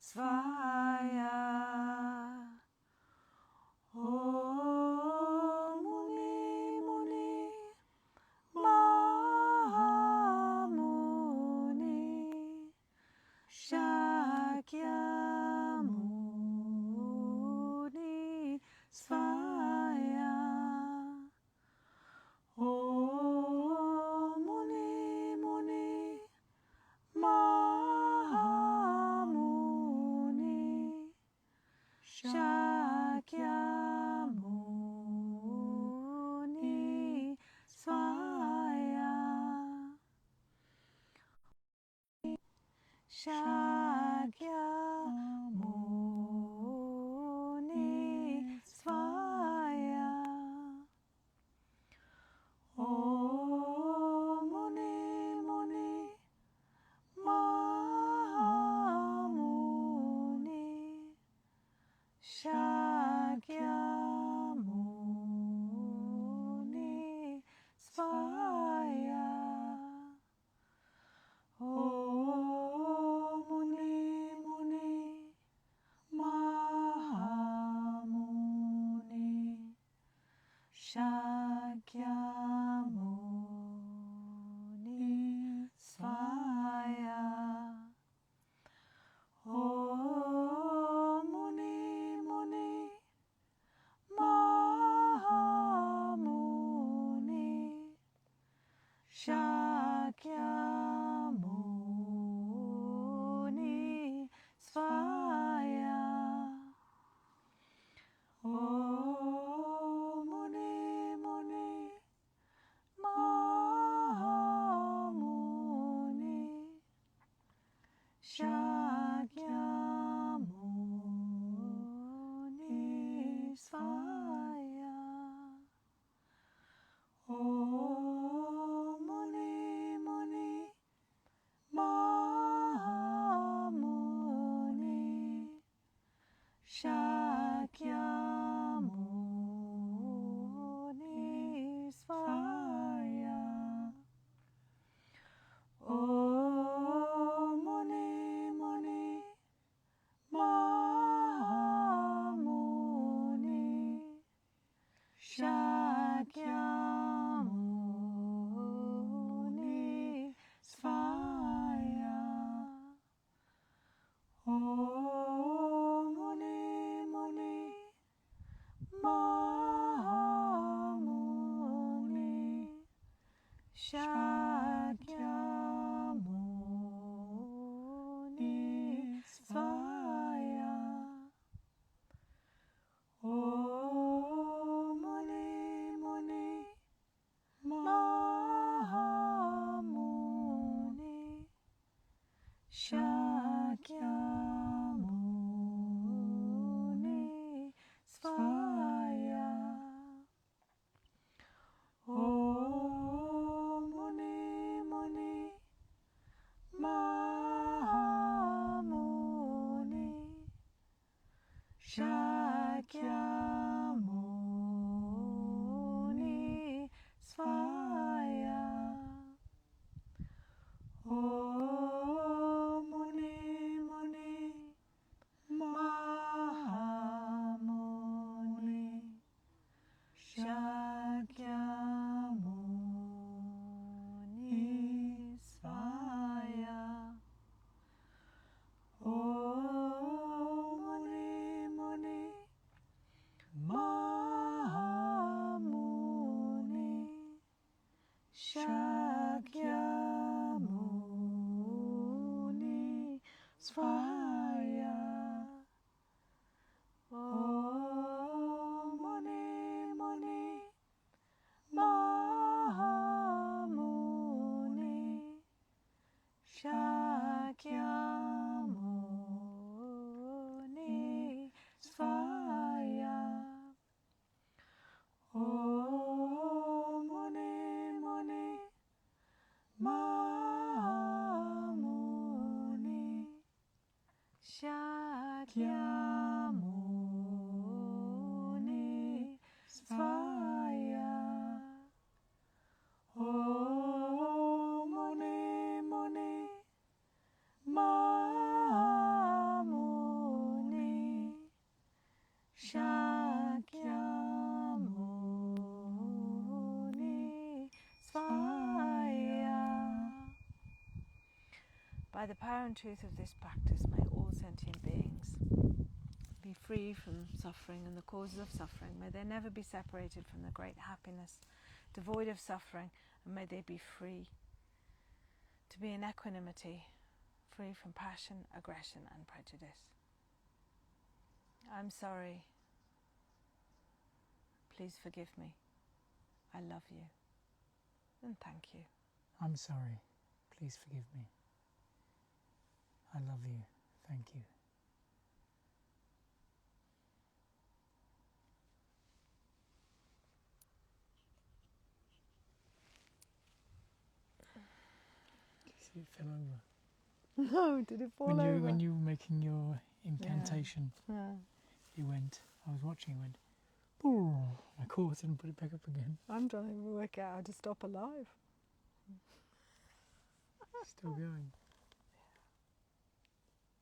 Svahaya. Oh Muni Muni Mahamuni Shakyamuni Svahaya. Oh Muni Muni Mahamuni Shakyamuni Svahaya. Shakyamuni Svahaya. Oh Muni Muni Mahamuni Shakyamuni Svahaya. Oh Muni Muni Mahamuni Shakyamuni Svahaya. Oh Muni Muni Mahamuni Shakyamuni Svahaya. Oh Muni Muni Mahamuni Shakyamuni Svahaya. Oh Muni Muni Mahamuni Shakyamuni Svahaya. Oh Muni Muni Mahamuni Shakyamuni Svahaya. Oh Muni Muni Mahamuni Shakyamuni Svahaya. Oh Muni Muni Mahamuni Shakyamuni Svahaya. Oh Muni Muni Mahamuni Shakyamuni Svahaya. Oh Muni Muni Mahamuni Shakyamuni Svahaya. Oh Muni Muni Mahamuni Shakyamuni Svahaya. Oh Muni Muni Mahamuni Shakyamuni Svahaya. Oh Muni Muni Mahamuni Shakyamuni Svahaya. Oh Muni Muni Mahamuni the power and truth of this practice, may all sentient beings be free from suffering and the causes of suffering. May they never be separated from the great happiness, devoid of suffering, and may they be free to be in equanimity, free from passion, aggression, and prejudice. I'm sorry. Please forgive me. I love you. And thank you. I'm sorry. Please forgive me. I love you. Thank you. See, it fell over. No, did it fall over? When you were making your incantation, Yeah. you went, I was watching, you went, "Boo!" I caught it and put it back up again. I'm trying to work out how to stop alive. Still going.